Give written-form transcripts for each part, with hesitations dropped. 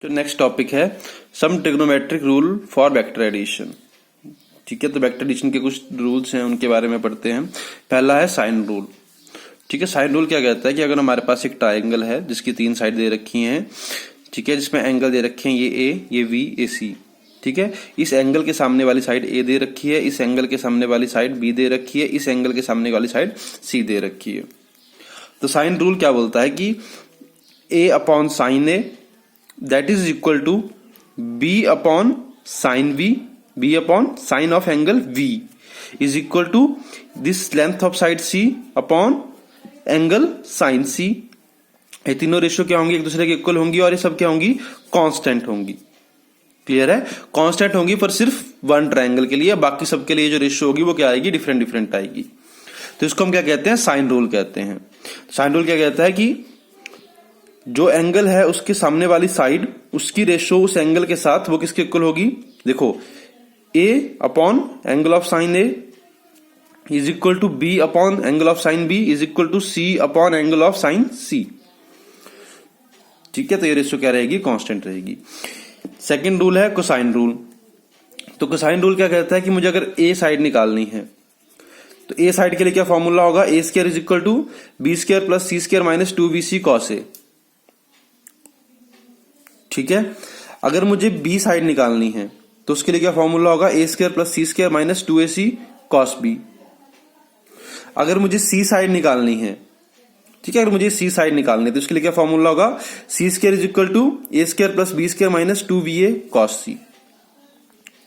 तो next topic है some trigonometric rule for vector addition. ठीक है, तो वेक्टर एडिशन के कुछ रूल्स हैं, उनके बारे में पढ़ते हैं। पहला है साइन रूल। ठीक है, साइन रूल क्या कहता है कि अगर हमारे पास एक ट्राइंगल है जिसकी 3 साइड दे रखी हैं, ठीक है, जिसमें एंगल दे रखे हैं ये ए, ये बी, ये सी। ठीक है, इस एंगल के सामने वाली साइड ए दे रखी है, इस एंगल के सामने वाली साइड बी दे रखी है, इस एंगल के सामने वाली साइड सी दे रखी है। तो साइन रूल क्या बोलता है कि A upon sine A that is equal to b upon sin v, b upon sin of angle v is equal to this length of side c upon angle sin c। ये तीनों ratio क्या होंगी, एक दूसरे के equal होंगी और ये सब क्या होंगी, कांस्टेंट होंगी। क्लियर है, कांस्टेंट होंगी पर सिर्फ वन ट्रायंगल के लिए, बाकी सबके लिए जो रेशियो होगी वो क्या आएगी, डिफरेंट डिफरेंट आएगी। तो इसको हम क्या कहते हैं, साइन रूल कहते हैं। साइन रूल क्या कहता है कि जो एंगल है उसके सामने वाली साइड, उसकी रेशो उस एंगल के साथ वो किसके इक्वल होगी। देखो, a upon angle of sine a is equal to b upon angle of sine b is equal to c upon angle of sine c। ठीक है, तो ये रेशो क्या रहेगी, कांस्टेंट रहेगी। सेकंड रूल है कोसाइन रूल। तो कोसाइन रूल क्या कहता है कि मुझे अगर a साइड निकालनी है तो a साइड के लिए क्या फॉर्मूला होगा, a square is equal to B square plus C square minus 2bc cos a। ठीक है, अगर मुझे बी साइड निकालनी है तो उसके लिए क्या फॉर्मूला होगा, A square plus C square minus 2ac cos b। अगर मुझे सी साइड निकालनी है, ठीक है, अगर मुझे सी साइड निकालनी है तो उसके लिए क्या फॉर्मूला होगा, C square is equal to A square plus B square minus 2va cos c।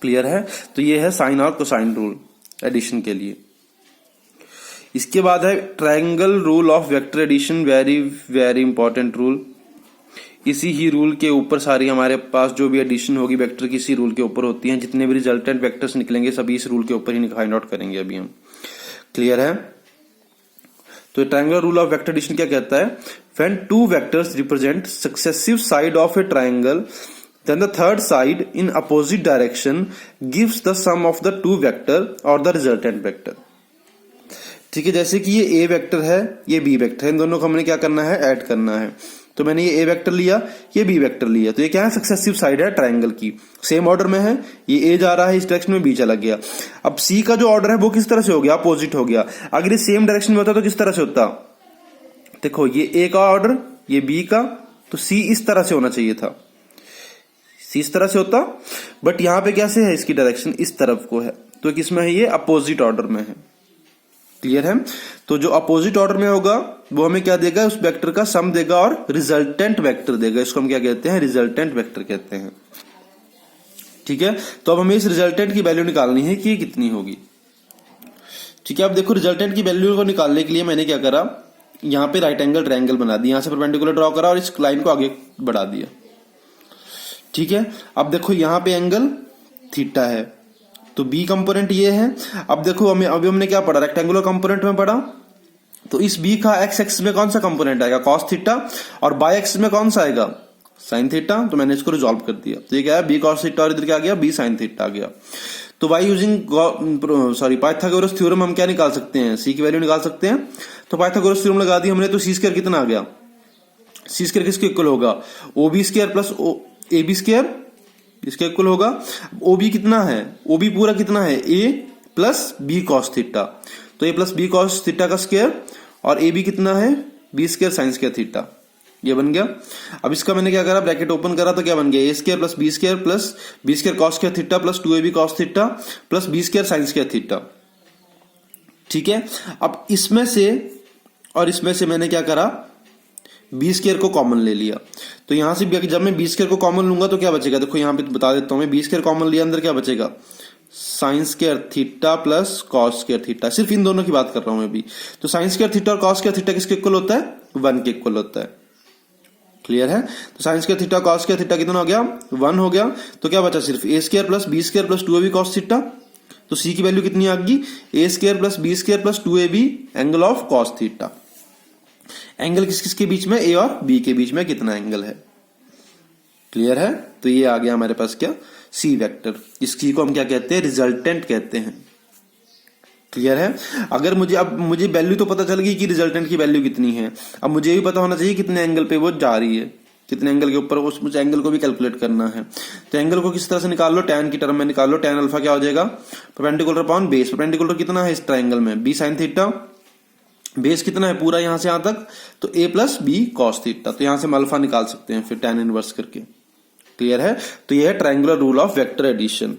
Clear है, तो ये है साइन और कोसाइन रूल एडिशन के लिए। इसके बाद है triangle rule of vector addition, very very important rule. इसी ही रूल के ऊपर सारी हमारे पास जो भी एडिशन होगी वेक्टर की इसी रूल के ऊपर होती हैं। जितने भी रिजल्टेंट वेक्टर्स निकलेंगे सभी इस रूल के ऊपर ही फाइंड आउट करेंगे अभी हम। क्लियर है, तो triangular rule of vector addition क्या कहता है, when two vectors represent successive side of a triangle then the third side in opposite direction gives the sum of the two vector और the resultant vector. ठीक है, जैसे कि ये ए vector है, ये बी वेक्टर है, इन दोनों को हमने क्या करना है, ऐड करना है। तो मैंने ये ए वेक्टर लिया, ये बी वेक्टर लिया, तो ये क्या है, सक्सेसिव साइड है ट्रायंगल की, सेम ऑर्डर में है। ये ए जा रहा है इस डायरेक्शन में, बी चला गया। अब सी का जो ऑर्डर है वो किस तरह से हो गया, अपोजिट हो गया। अगर ये सेम डायरेक्शन में होता तो किस तरह से होता, देखो ये ए का ऑर्डर, ये बी का, तो सी इस तरह से होना चाहिए था, सी इस तरह से होता। बट यहां पे कैसे है, इसकी डायरेक्शन इस तरफ को है, तो किसमें है, ये अपोजिट ऑर्डर में है। क्लियर है, तो जो अपोजिट ऑर्डर में होगा वो हमें क्या देगा, उस वेक्टर का सम देगा और रिजल्टेंट वेक्टर देगा। इसको हम क्या कहते हैं, रिजल्टेंट वेक्टर कहते हैं। ठीक है, तो अब हमें इस रिजल्टेंट की वैल्यू निकालनी है कि ये कितनी होगी। ठीक है, अब देखो रिजल्टेंट की वैल्यू को निकालने के लिए मैंने क्या करा, यहां पे राइट एंगल ट्रायंगल बना दिया, यहां से परपेंडिकुलर ड्रॉ करा और इस लाइन को आगे बढ़ा दिया। ठीक है, अब देखो यहां पे एंगल थीटा है, तो बी कंपोनेंट ये है। अब देखो अभी हमने क्या पढ़ा, रेक्टेंगुलर कंपोनेंट में पढ़ा, तो इस बी का एक्स एक्स में कौन सा कंपोनेंट आएगा, कॉस थीटा, और बाय एक्स में कौन सा आएगा, साइन थीटा। तो मैंने इसको रिजॉल्व कर दिया, तो ये क्या है, बी कॉस थीटा, और इधर क्या आ गया, बी साइन थीटा आ गया। तो बाय यूजिंग पाइथागोरस थ्योरम हम क्या निकाल सकते हैं, सी की वैल्यू निकाल सकते हैं। तो पाइथागोरस थ्योरम लगा दी हमने, तो सी स्क्वायर कितना आ गया, सी स्क्वायर किसके इक्वल होगा, OB square plus A B square, इसके इक्वल होगा। ओबी कितना है, ओबी पूरा कितना है, A plus B cos theta, तो A plus B cos theta का स्क्वायर, और ए बी कितना है, B square sine square theta, ये बन गया। अब इसका मैंने क्या करा, ब्रैकेट ओपन करा, तो क्या बन गया, A square plus B square cos square theta plus 2ab cos theta plus B square sine square theta. ठीक है, अब इसमें से और इसमें से मैंने क्या करा, बी स्क्वायर को कॉमन ले लिया। तो यहां से जब मैं बी स्क्वायर को कॉमन लूंगा तो क्या बचेगा, देखो यहां पे बता देता हूं मैं, बी स्क्वायर कॉमन लिया, अंदर क्या बचेगा, sign square theta plus cos square theta. सिर्फ इन दोनों की बात कर रहा हूं मैं भी। तो साइन स्क्वायर थीटा और कॉस स्क्वायर थीटा किसके इक्वल होता है, 1 के इक्वल होता है। क्लियर है, तो sign square theta cos square theta कितना हो गया, 1 हो गया। तो क्या बचा, सिर्फ A square plus B square plus 2ab cos theta. तो सी की वैल्यू कितनी आ गई, A square plus B square plus 2ab angle of cos theta. Angle किस किसके बीच में, ए और बी के बीच में कितना एंगल है। क्लियर है, तो ये आ गया हमारे पास क्या, सी वेक्टर। इसकी को हम क्या कहते हैं, रिजल्टेंट कहते हैं। क्लियर है, अगर मुझे वैल्यू तो पता चल गई कि रिजल्टेंट की वैल्यू कितनी है, अब मुझे भी पता होना चाहिए कितने एंगल पे वो जा रही है। कितने एंगल के ऊपर, उस मुझे एंगल को भी कैलकुलेट करना है। तो एंगल को किस तरह से निकाल लो, tan की टर्म में निकाल लो। tan अल्फा क्या हो जाएगा, परपेंडिकुलर अपॉन बेस। परपेंडिकुलर कितना है इस ट्राइंगल में, b sin थीटा, बेस कितना है पूरा यहां से यहां तक, तो a plus B cos theta. तो यहां से हम अल्फा निकाल सकते हैं फिर tan इनवर्स करके। क्लियर है। तो यह है triangular rule of vector addition.